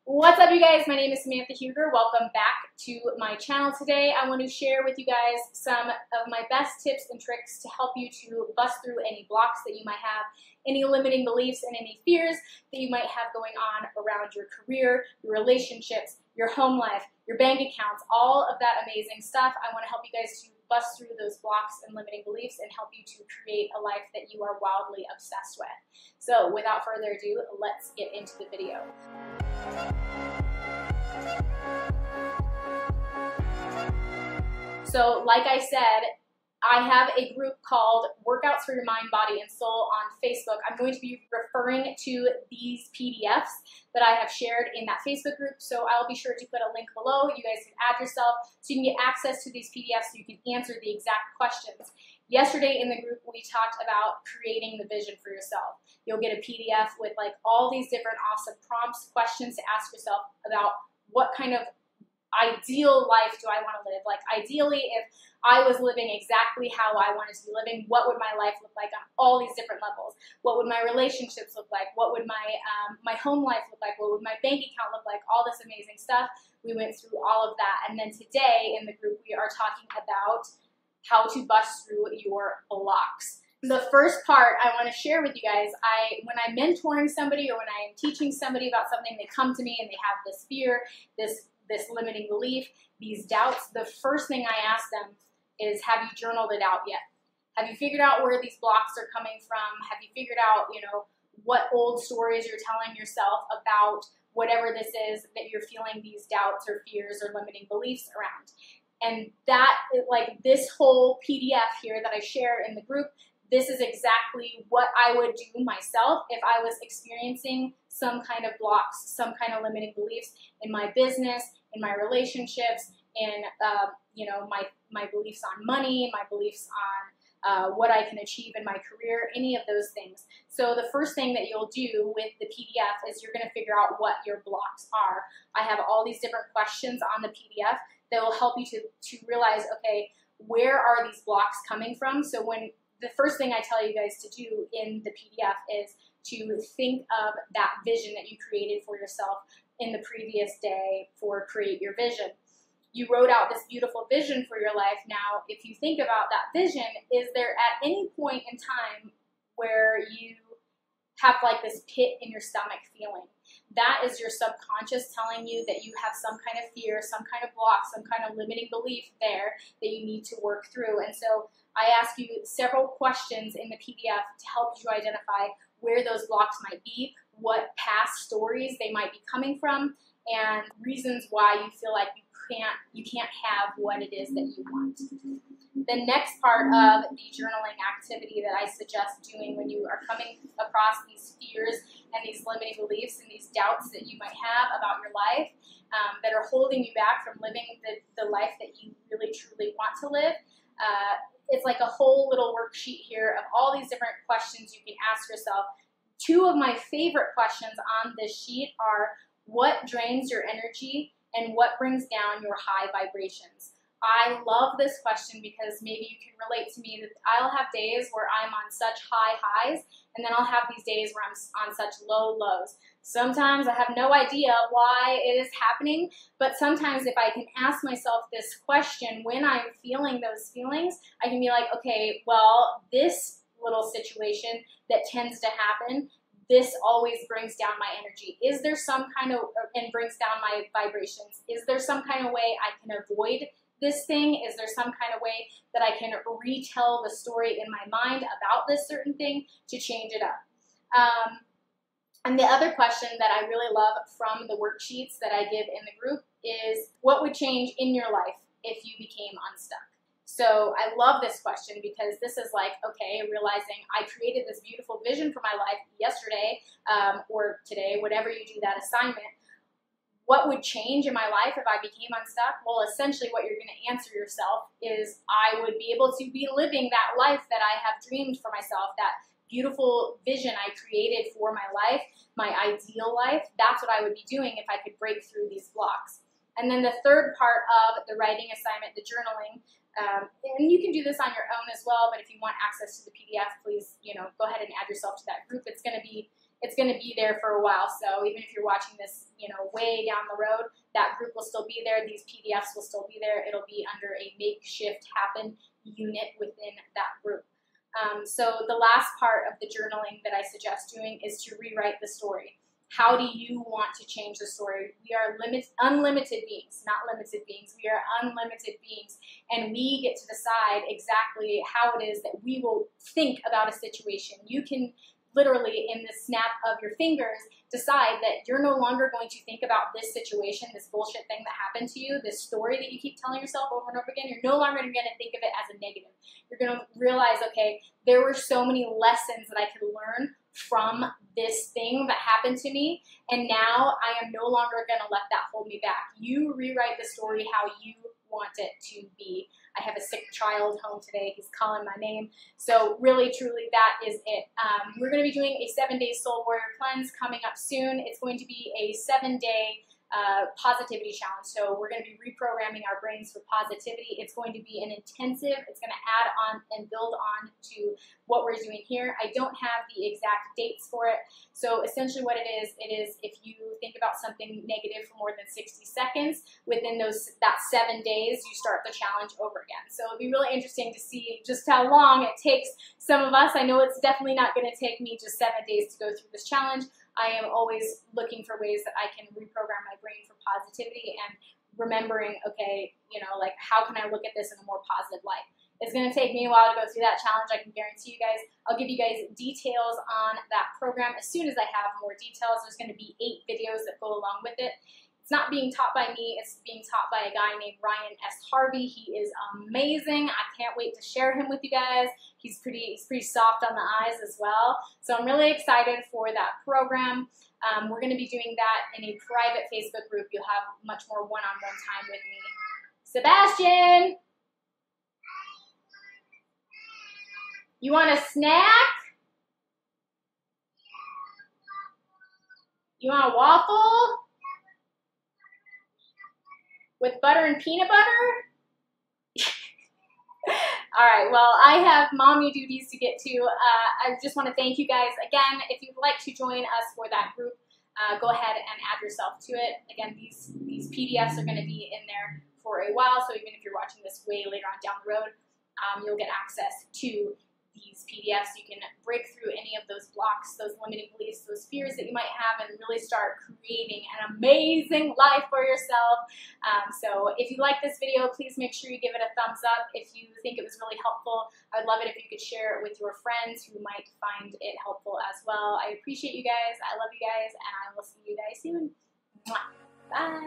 What's up, you guys? My name is Samantha Huger. Welcome back to my channel. Today I want to share with you guys some of my best tips and tricks to help you to bust through any blocks that you might have, any limiting beliefs and any fears that you might have going on around your career, your relationships, your home life, your bank accounts, all of that amazing stuff. I want to help you guys to bust through those blocks and limiting beliefs and help you to create a life that you are wildly obsessed with. So without further ado, let's get into the video. So like I said, I have a group called Workouts for Your Mind, Body, and Soul on Facebook. I'm going to be referring to these PDFs that I have shared in that Facebook group, so I'll be sure to put a link below. You guys can add yourself so you can get access to these PDFs so you can answer the exact questions. Yesterday in the group, we talked about creating the vision for yourself. You'll get a PDF with like all these different awesome prompts, questions to ask yourself about what kind of ideal life do I want to live? Like ideally, if I was living exactly how I wanted to be living, what would my life look like on all these different levels? What would my relationships look like? What would my my home life look like? What would my bank account look like? All this amazing stuff. We went through all of that. And then today in the group, we are talking about how to bust through your blocks. The first part I want to share with you guys, when I'm mentoring somebody or when I am teaching somebody about something, they come to me and they have this fear, this limiting belief, these doubts. The first thing I ask them is, have you journaled it out yet? Have you figured out where these blocks are coming from? Have you figured out, what old stories you're telling yourself about whatever this is that you're feeling these doubts or fears or limiting beliefs around? And that, like this whole PDF here that I share in the group, this is exactly what I would do myself if I was experiencing some kind of blocks, some kind of limiting beliefs in my business, in my relationships, in my beliefs on money, my beliefs on what I can achieve in my career, any of those things. So the first thing that you'll do with the PDF is you're going to figure out what your blocks are. I have all these different questions on the PDF that will help you to realize, okay, where are these blocks coming from? So the first thing I tell you guys to do in the PDF is to think of that vision that you created for yourself in the previous day for Create Your Vision. You wrote out this beautiful vision for your life. Now, if you think about that vision, is there at any point in time where you have like this pit in your stomach feeling? That is your subconscious telling you that you have some kind of fear, some kind of block, some kind of limiting belief there that you need to work through. And so I ask you several questions in the PDF to help you identify where those blocks might be, what past stories they might be coming from, and reasons why you feel like you can't have what it is that you want. The next part of the journaling activity that I suggest doing when you are coming across these fears and these limiting beliefs and these doubts that you might have about your life that are holding you back from living the life that you really truly want to live, it's like a whole little worksheet here of all these different questions you can ask yourself. Two of my favorite questions on this sheet are, what drains your energy and what brings down your high vibrations? I love this question because maybe you can relate to me that I'll have days where I'm on such high highs, and then I'll have these days where I'm on such low lows. Sometimes I have no idea why it is happening, but sometimes if I can ask myself this question when I'm feeling those feelings, I can be like, okay, well, this little situation that tends to happen, this always brings down my energy. Is there some kind of, and brings down my vibrations, is there some kind of way I can avoid this thing? Is there some kind of way that I can retell the story in my mind about this certain thing to change it up? And the other question that I really love from the worksheets that I give in the group is, what would change in your life if you became unstuck? So I love this question because this is like, okay, realizing I created this beautiful vision for my life yesterday or today, whatever you do that assignment. What would change in my life if I became unstuck? Well, essentially what you're going to answer yourself is, I would be able to be living that life that I have dreamed for myself, that beautiful vision I created for my life, my ideal life. That's what I would be doing if I could break through these blocks. And then the third part of the writing assignment, the journaling, and you can do this on your own as well, but if you want access to the PDF, please, go ahead and add yourself to that group. It's going to be it's going to be there for a while. So even if you're watching this, you know, way down the road, that group will still be there. These PDFs will still be there. It'll be under a makeshift happen unit within that group. So the last part of the journaling that I suggest doing is to rewrite the story. How do you want to change the story? We are unlimited beings, not limited beings. We are unlimited beings, and we get to decide exactly how it is that we will think about a situation. You can literally, in the snap of your fingers, decide that you're no longer going to think about this situation, this bullshit thing that happened to you, this story that you keep telling yourself over and over again. You're no longer going to think of it as a negative. You're going to realize, okay, there were so many lessons that I could learn from this thing that happened to me, and now I am no longer going to let that hold me back. You rewrite the story how you want it to be. I have a sick child home today. He's calling my name. So really, truly, that is it. We're going to be doing a 7-day Soul Warrior Cleanse coming up soon. It's going to be a 7-day positivity challenge. So we're going to be reprogramming our brains for positivity. It's going to be an intensive. It's going to add on and build on to what we're doing here. I don't have the exact dates for it. So essentially what it is if you think about something negative for more than 60 seconds, within that 7 days, you start the challenge over again. So it'll be really interesting to see just how long it takes some of us. I know it's definitely not going to take me just 7 days to go through this challenge. I am always looking for ways that I can reprogram my brain for positivity and remembering, okay, you know, like how can I look at this in a more positive light? It's going to take me a while to go through that challenge. I can guarantee you guys. I'll give you guys details on that program as soon as I have more details. There's going to be 8 videos that go along with it. It's not being taught by me. It's being taught by a guy named Ryan S. Harvey. He is amazing. I can't wait to share him with you guys. He's pretty soft on the eyes as well. So I'm really excited for that program. We're going to be doing that in a private Facebook group. You'll have much more one-on-one time with me. Sebastian! You want a snack? You want a waffle? With butter and peanut butter? All right, well, I have mommy duties to get to. I just want to thank you guys again. If you'd like to join us for that group, go ahead and add yourself to it. Again, these PDFs are going to be in there for a while, so even if you're watching this way later on down the road, you'll get access to these PDFs. You can break through any of those blocks, those limiting beliefs, those fears that you might have, and really start creating an amazing life for yourself. So if you like this video, please make sure you give it a thumbs up. If you think it was really helpful, I'd love it if you could share it with your friends who might find it helpful as well. I appreciate you guys. I love you guys, and I will see you guys soon. Mwah. Bye.